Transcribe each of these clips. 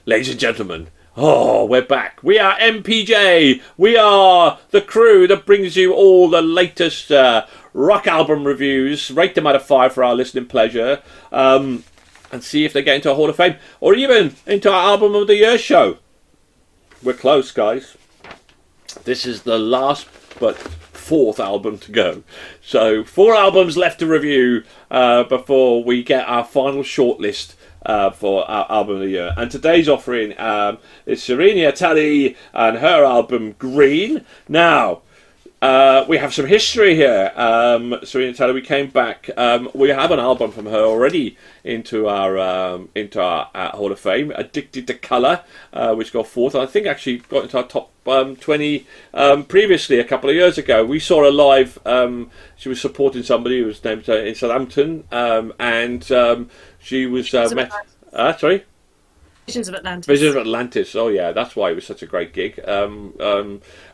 ladies and gentlemen, we're back. We are MPJ. We are the crew that brings you all the latest rock album reviews, rate them out of 5 for our listening pleasure, and see if they get into a Hall of Fame, or even into our Album of the Year show. We're close, guys. This is the last but 4th album to go. So 4 albums left to review before we get our final shortlist for our Album of the Year. And today's offering is Seraina Telli and her album Green. Now, we have some history here. Seraina Telli, we came back. We have an album from her already into our Hall of Fame, Addicted to Colour, which got 4th. I think actually got into our top 20 previously a couple of years ago. We saw her live. She was supporting somebody who was named in Southampton, and she was met. Sorry. Visions of Atlantis. Visions of Atlantis. Oh yeah, that's why it was such a great gig.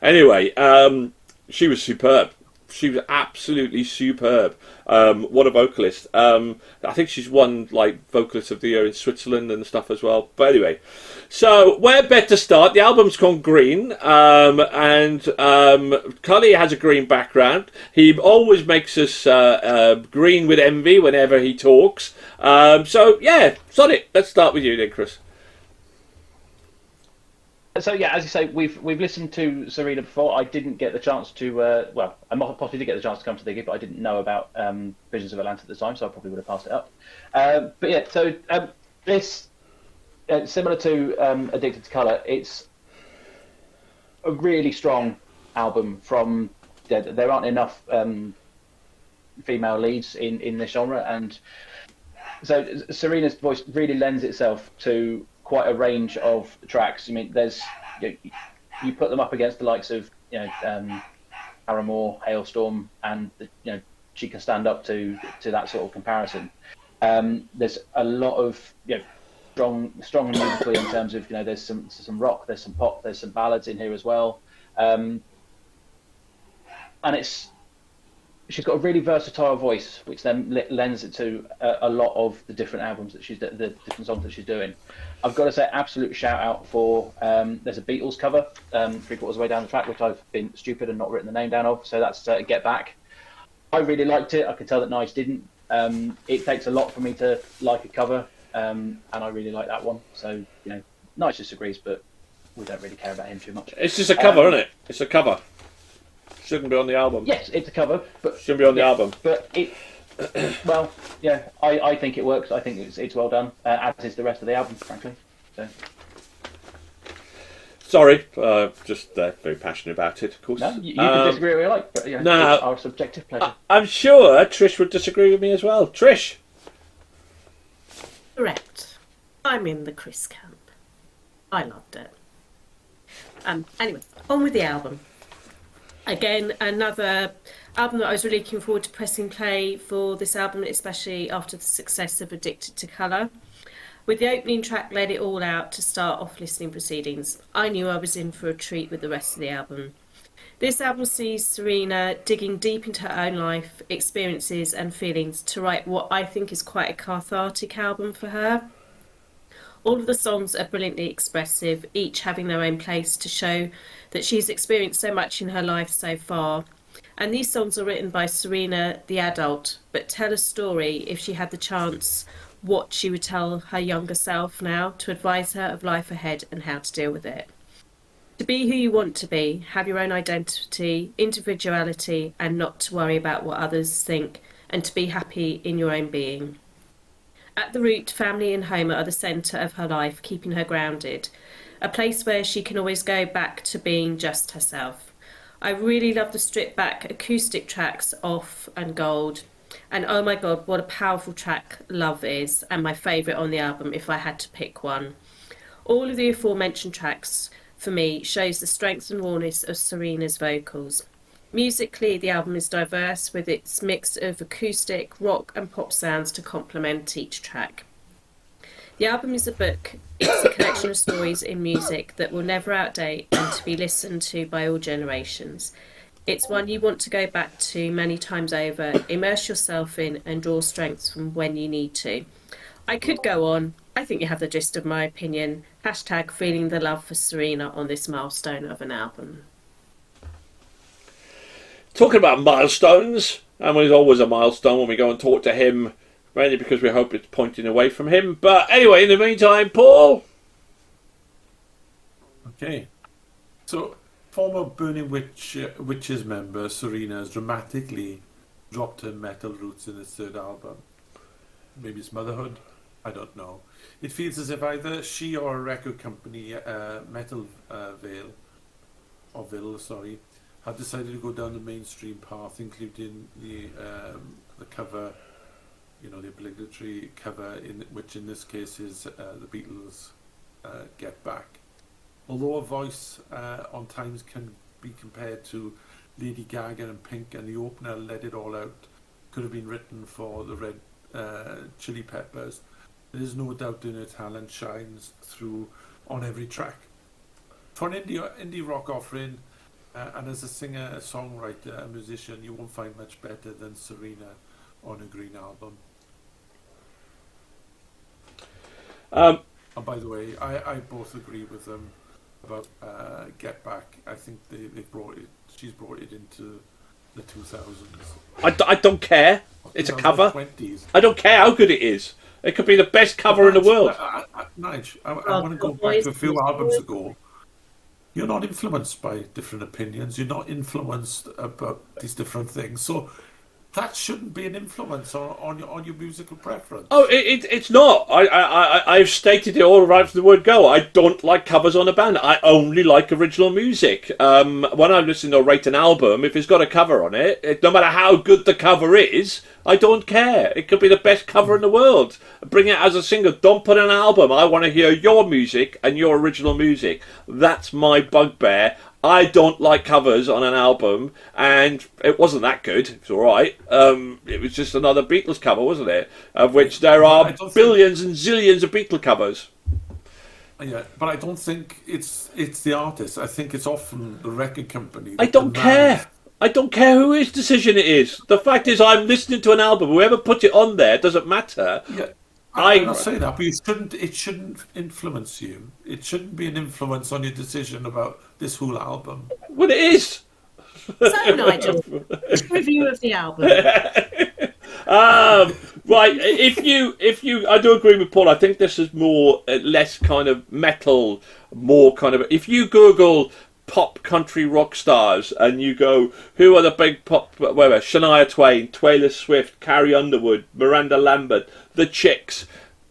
Anyway, she was superb. She was absolutely superb. What a vocalist. I think she's won like Vocalist of the Year in Switzerland and stuff as well. But anyway, so where better to start? The album's called Green, and Cully has a green background. He always makes us green with envy whenever he talks. So yeah, Sonic, let's start with you then, Chris. So yeah, as you say, we've listened to Seraina before. I didn't get the chance to. I possibly did get the chance to come to the gig, but I didn't know about Visions of Atlantis at the time, so I probably would have passed it up. But yeah, so this similar to Addicted to Colour, it's a really strong album. From there aren't enough female leads in this genre, and so Serena's voice really lends itself to quite a range of tracks. I mean, there's you put them up against the likes of Paramore, Hailstorm, and she can stand up to that sort of comparison. There's a lot of strong musically in terms of there's some rock, there's some pop, there's some ballads in here as well, and she's got a really versatile voice, which then lends it to a lot of the different albums that the different songs that she's doing. I've got to say, absolute shout out for there's a Beatles cover 3/4 of the way down the track, which I've been stupid and not written the name down of. So that's Get Back. I really liked it. I could tell that Nige didn't. It takes a lot for me to like a cover, and I really like that one. So Nige disagrees, but we don't really care about him too much. It's just a cover, isn't it? It's a cover. Shouldn't be on the album. Yes, it's a cover, but shouldn't be on the album. But it, well, yeah, I think it works. I think it's well done, as is the rest of the album, frankly. So. Sorry, just very passionate about it, of course. No, you can disagree with me, like, but it's our subjective pleasure. I'm sure Trish would disagree with me as well. Trish. Correct. I'm in the Chris camp. I loved it. Anyway, on with the album. Again, another album that I was really looking forward to pressing play for this album, especially after the success of Addicted to Colour. With the opening track Let It All Out to start off listening proceedings, I knew I was in for a treat with the rest of the album. This album sees Seraina digging deep into her own life, experiences and feelings to write what I think is quite a cathartic album for her. All of the songs are brilliantly expressive, each having their own place to show that she's experienced so much in her life so far. And these songs are written by Seraina, the adult, but tell a story, if she had the chance, what she would tell her younger self now to advise her of life ahead and how to deal with it. To be who you want to be, have your own identity, individuality, and not to worry about what others think, and to be happy in your own being. At the root, family and home are the centre of her life, keeping her grounded. A place where she can always go back to being just herself. I really love the stripped back acoustic tracks Off and Gold. And oh my god, what a powerful track Love is, and my favourite on the album if I had to pick one. All of the aforementioned tracks, for me, shows the strength and rawness of Serena's vocals. Musically, the album is diverse with its mix of acoustic, rock and pop sounds to complement each track. The album is a book. It's a collection of stories in music that will never outdate and to be listened to by all generations. It's one you want to go back to many times over, immerse yourself in and draw strength from when you need to. I could go on. I think you have the gist of my opinion. Hashtag feeling the love for Seraina on this milestone of an album. Talking about milestones, and there's always a milestone when we go and talk to him, mainly because we hope it's pointing away from him. But anyway, in the meantime, Paul. Okay. So, former Burning Witches member Seraina has dramatically dropped her metal roots in its third album. Maybe it's motherhood. I don't know. It feels as if either she or a record company, Metal Ville, had decided to go down the mainstream path, including the cover, the obligatory cover, which in this case is the Beatles' Get Back. Although her voice on times can be compared to Lady Gaga and Pink, and the opener Let It All Out could have been written for the Red Chili Peppers, there is no doubt in her talent shines through on every track. For an indie rock offering, and as a singer, a songwriter, a musician, you won't find much better than Seraina on a Green album. And by the way, I both agree with them about Get Back. I think she's brought it into the 2000s. I don't care. It's a cover. 20s. I don't care how good it is. It could be the best cover in the world. Nige, I want to go back to a few albums ago. You're not influenced by different opinions. You're not influenced about these different things. So that shouldn't be an influence on your musical preference. Oh, it's not. I've stated it all right from the word go. I don't like covers on a band. I only like original music. When I listen or rate an album, if it's got a cover on it, no matter how good the cover is, I don't care. It could be the best cover in the world. Bring it as a single. Don't put an album. I want to hear your music and your original music. That's my bugbear. I don't like covers on an album, and it wasn't that good. It's all right. It was just another Beatles cover, wasn't it? Of which there are billions and zillions of Beatle covers. Yeah, but I don't think it's the artist. I think it's often the record company. I don't care. I don't care whose decision it is. The fact is, I'm listening to an album. Whoever put it on there doesn't matter. Yeah. I'm not saying that, but it shouldn't influence you. It shouldn't be an influence on your decision about this whole album. Well, it is. So, Nigel, review of the album. Right, if you, I do agree with Paul. I think this is less kind of metal, more kind of. If you Google pop country rock stars and you go, who are the big pop, whatever, Shania Twain, Taylor Swift, Carrie Underwood, Miranda Lambert, the Chicks,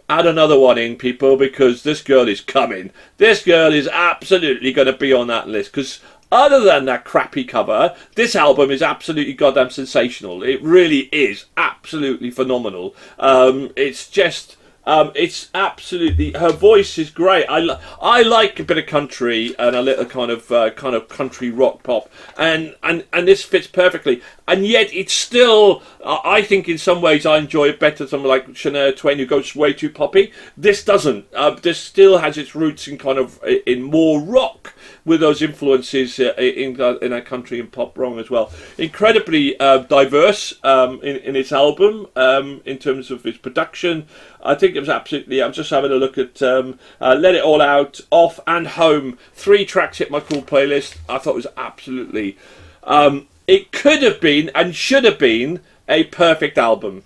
add another one in, people, because this girl is coming. This girl is absolutely going to be on that list, because other than that crappy cover, this album is absolutely goddamn sensational. It really is absolutely phenomenal. It's just It's absolutely, her voice is great. I like a bit of country and a little kind of country rock pop, and this fits perfectly. And yet it's still, I think in some ways I enjoy it better than someone like Shania Twain, who goes way too poppy. This doesn't. This still has its roots in more rock, with those influences in a country and pop wrong as well. Incredibly diverse in its album, in terms of its production. I think it was absolutely, I'm just having a look at Let It All Out, Off and Home. 3 tracks hit my cool playlist. I thought it was absolutely, it could have been and should have been a perfect album.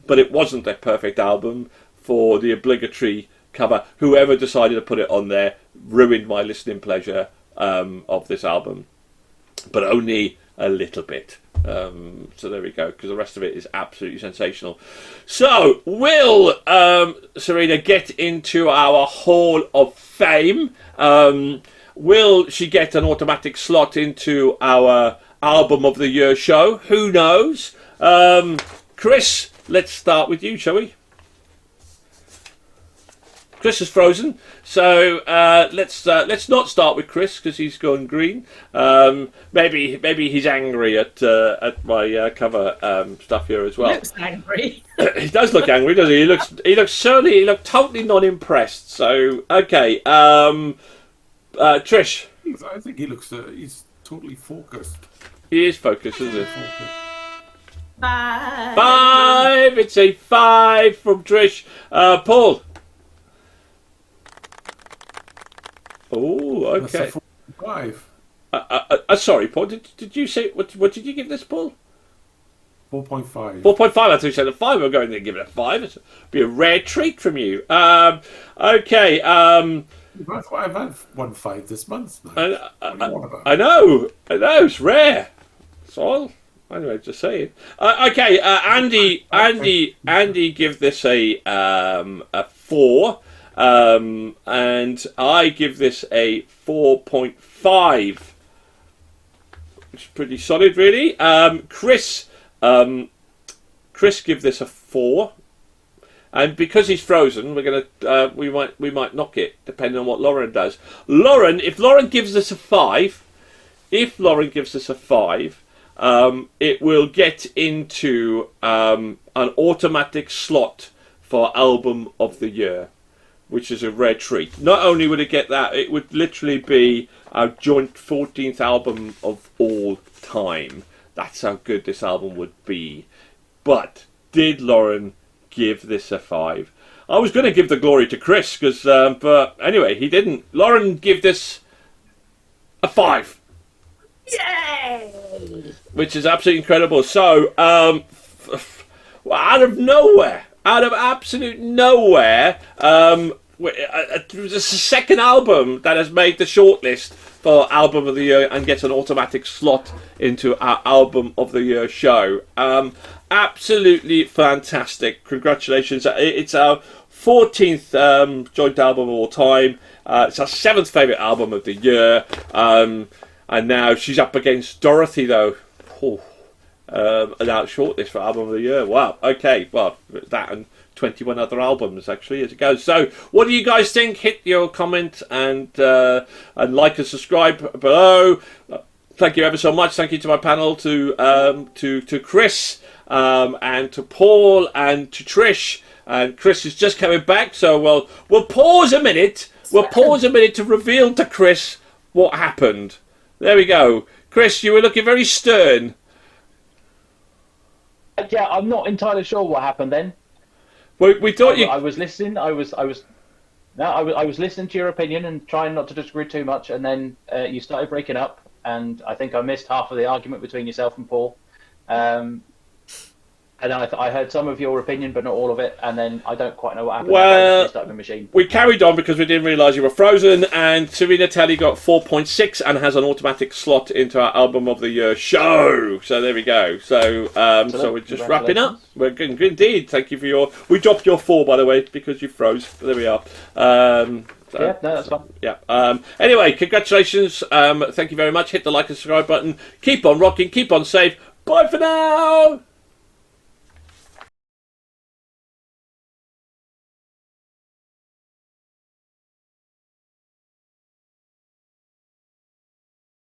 But it wasn't a perfect album for the obligatory cover. Whoever decided to put it on there ruined my listening pleasure of this album, but only a little bit. So there we go, because the rest of it is absolutely sensational. So will Seraina get into our Hall of Fame? Will she get an automatic slot into our Album of the Year show? Who knows? Chris, let's start with you, shall we? Chris is frozen, so let's not start with Chris because he's gone green. Maybe he's angry at my cover stuff here as well. He looks angry. He does look angry, doesn't he? He looks totally not impressed. So okay, Trish. I think he looks. He's totally focused. He is focused, isn't he? 5. 5. It's a 5 from Trish. Paul. Oh, That's a okay. 4.5. Sorry, Paul. Did you say what did you give this, Paul? 4.5. 4.5. I thought you said a 5. I'm going to give it a 5. It'd be a rare treat from you. Okay. I've had 1.5 this month. What are you on about? I know. It's rare. That's all. Anyway, just saying. Okay. Andy, give this a 4. And I give this a 4.5, which is pretty solid, really. Chris give this a 4, and because he's frozen, we're gonna we might knock it depending on what Lauren does. If Lauren gives us a 5, it will get into an automatic slot for album of the year, which is a rare treat. Not only would it get that, it would literally be our joint 14th album of all time. That's how good this album would be. But did Lauren give this a 5? I was going to give the glory to Chris, but anyway, he didn't. Lauren give this a 5. Yay! Which is absolutely incredible. So, out of absolute nowhere, it was the second album that has made the shortlist for Album of the Year and gets an automatic slot into our Album of the Year show. Absolutely fantastic. Congratulations. It's our 14th joint album of all time. It's our 7th favourite album of the year. And now she's up against Dorothy, though. Now shortlist for Album of the Year. Wow. Okay. Well, that and 21 other albums, actually, as it goes. So, what do you guys think? Hit your comment and like and subscribe below. Thank you ever so much. Thank you to my panel, to Chris, and to Paul, and to Trish. And Chris is just coming back, so we'll pause a minute. We'll pause a minute to reveal to Chris what happened. There we go. Chris, you were looking very stern. Yeah, I'm not entirely sure what happened then. We thought you. I was listening. I was listening to your opinion and trying not to disagree too much, and then you started breaking up, and I think I missed half of the argument between yourself and Paul. And I heard some of your opinion, but not all of it, and then I don't quite know what happened. Well, the machine. We carried on because we didn't realise you were frozen, and Seraina Telli got 4.6 and has an automatic slot into our Album of the Year show. So there we go. So we're just wrapping up. We're good indeed. Thank you for your. We dropped your 4, by the way, because you froze. There we are. Yeah, no, that's fine. Yeah. Anyway, congratulations. Thank you very much. Hit the like and subscribe button. Keep on rocking. Keep on safe. Bye for now.